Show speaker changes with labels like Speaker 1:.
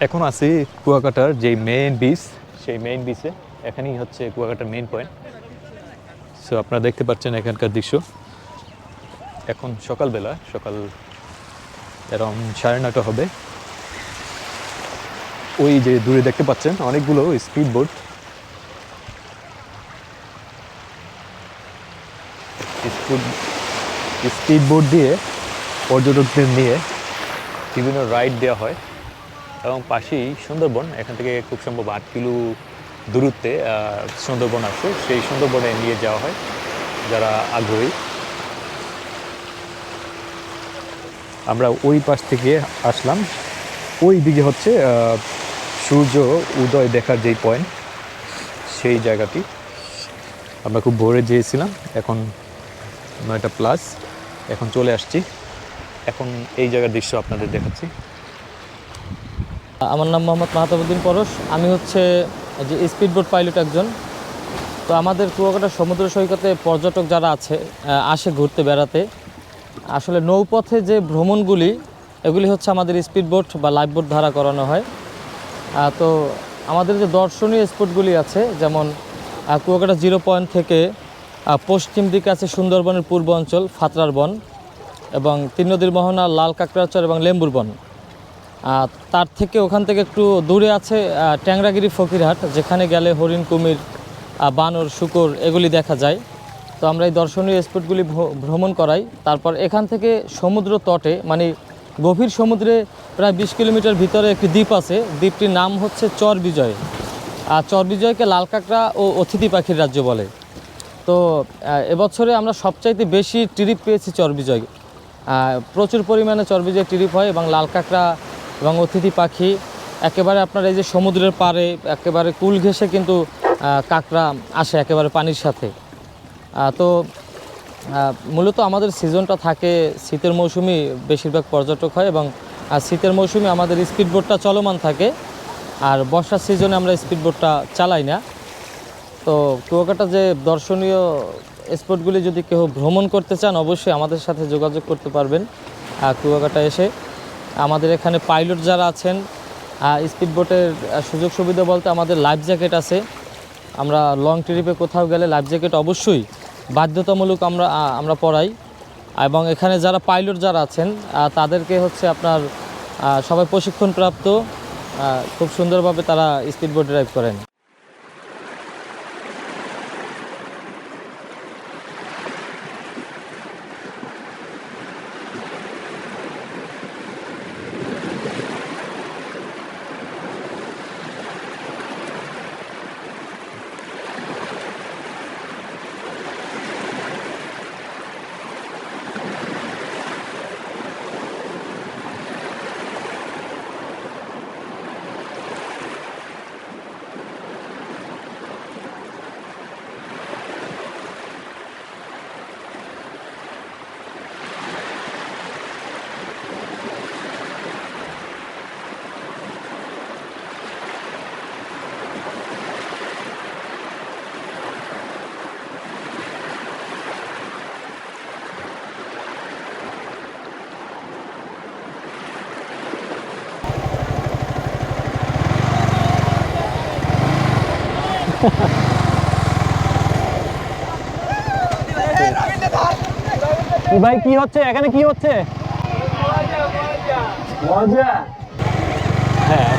Speaker 1: এখন আছি কুয়াকাটার যে মেইন বিচ, সেই মেইন বিচে। এখানেই হচ্ছে কুয়াকাটার মেইন পয়েন্ট। সো আপনারা দেখতে পাচ্ছেন এখানকার দৃশ্য। এখন সকালবেলা, সকাল এরকম 9:30 হবে। ওই যে দূরে দেখতে পাচ্ছেন অনেকগুলো স্পিড বোট। স্পিড বোট দিয়ে পর্যটকদের নিয়ে বিভিন্ন রাইড দেওয়া হয় এবং পাশেই সুন্দরবন। এখান থেকে খুব সম্ভব 8 কিলো দূরত্বে সুন্দরবন আছে। সেই সুন্দরবনে নিয়ে যাওয়া হয় যারা আগ্রহী। আমরা ওই পাশ থেকে আসলাম। ওই দিকে হচ্ছে সূর্য উদয় দেখার যেই পয়েন্ট, সেই জায়গাটি। আমরা খুব ভোরে যেয়েছিলাম, এখন 9:00+। এখন চলে আসছি, এখন এই জায়গার দৃশ্য আপনাদের দেখাচ্ছি।
Speaker 2: আমার নাম মোহাম্মদ মাহতাবুদ্দিন পরশ। আমি হচ্ছে যে স্পিডবোট পাইলট একজন। তো আমাদের কুয়াকাটা সমুদ্র সৈকতে পর্যটক যারা আসে ঘুরতে বেড়াতে, আসলে নৌপথে যে ভ্রমণগুলি, এগুলি হচ্ছে আমাদের স্পিডবোট বা লাইফবোট দ্বারা করানো হয়। তো আমাদের যে দর্শনীয় স্পটগুলি আছে, যেমন কুয়াকাটা 0 পয়েন্ট থেকে পশ্চিম দিকে আছে সুন্দরবনের পূর্ব অঞ্চল ফাতরার বন, এবং 3 নদীর মোহনা, লাল কাঁকড়াচর এবং লেম্বুর বন। তার থেকে ওখান থেকে একটু দূরে আছে ট্যাংরাগিরি ফকিরহাট, যেখানে গেলে হরিণ, কুমির, বানর, শূকর এগুলি দেখা যায়। তো আমরা এই দর্শনীয় স্পটগুলি ভ্রমণ করাই। তারপর এখান থেকে সমুদ্র তটে, মানে গভীর সমুদ্রে প্রায় 20 কিলোমিটার ভিতরে একটি দ্বীপ আছে। দ্বীপটির নাম হচ্ছে চর বিজয়। আর চর বিজয়কে লাল কাঁকড়া ও অতিথি পাখির রাজ্য বলে। তো এবছরে আমরা সবচাইতে বেশি ট্রিপ পেয়েছি চর বিজয়। প্রচুর পরিমাণে চর বিজয় ট্রিপ হয়, এবং লাল কাঁকড়া এবং অতিথি পাখি একেবারে আপনার এই যে সমুদ্রের পাড়ে একেবারে কুল ঘেঁষে কিন্তু কাঁকড়া আসে একেবারে পানির সাথে। তো মূলত আমাদের সিজনটা থাকে শীতের মৌসুমে, বেশিরভাগ পর্যটক হয়, এবং শীতের মৌসুমে আমাদের স্পিডবোটটা চলমান থাকে। আর বর্ষার সিজনে আমরা স্পিডবোটটা চালাই না। তো কুয়াকাটা যে দর্শনীয় স্পটগুলি যদি কেউ ভ্রমণ করতে চান, অবশ্যই আমাদের সাথে যোগাযোগ করতে পারবেন। কুয়াকাটা এসে আমাদের এখানে পাইলট যারা আছেন, স্পিডবোটের সুযোগ সুবিধা বলতে আমাদের লাইফ জ্যাকেট আছে। আমরা লং ট্রিপে কোথাও গেলে লাইফ জ্যাকেট অবশ্যই বাধ্যতামূলক আমরা পরাই। এবং এখানে যারা পাইলট যারা আছেন তাদেরকে হচ্ছে আপনার সবাই প্রশিক্ষণপ্রাপ্ত, খুব সুন্দরভাবে তারা স্পিডবোট ড্রাইভ করেন।
Speaker 3: ভাই কি হচ্ছে এখানে, কি হচ্ছে? মজা।
Speaker 1: হ্যাঁ।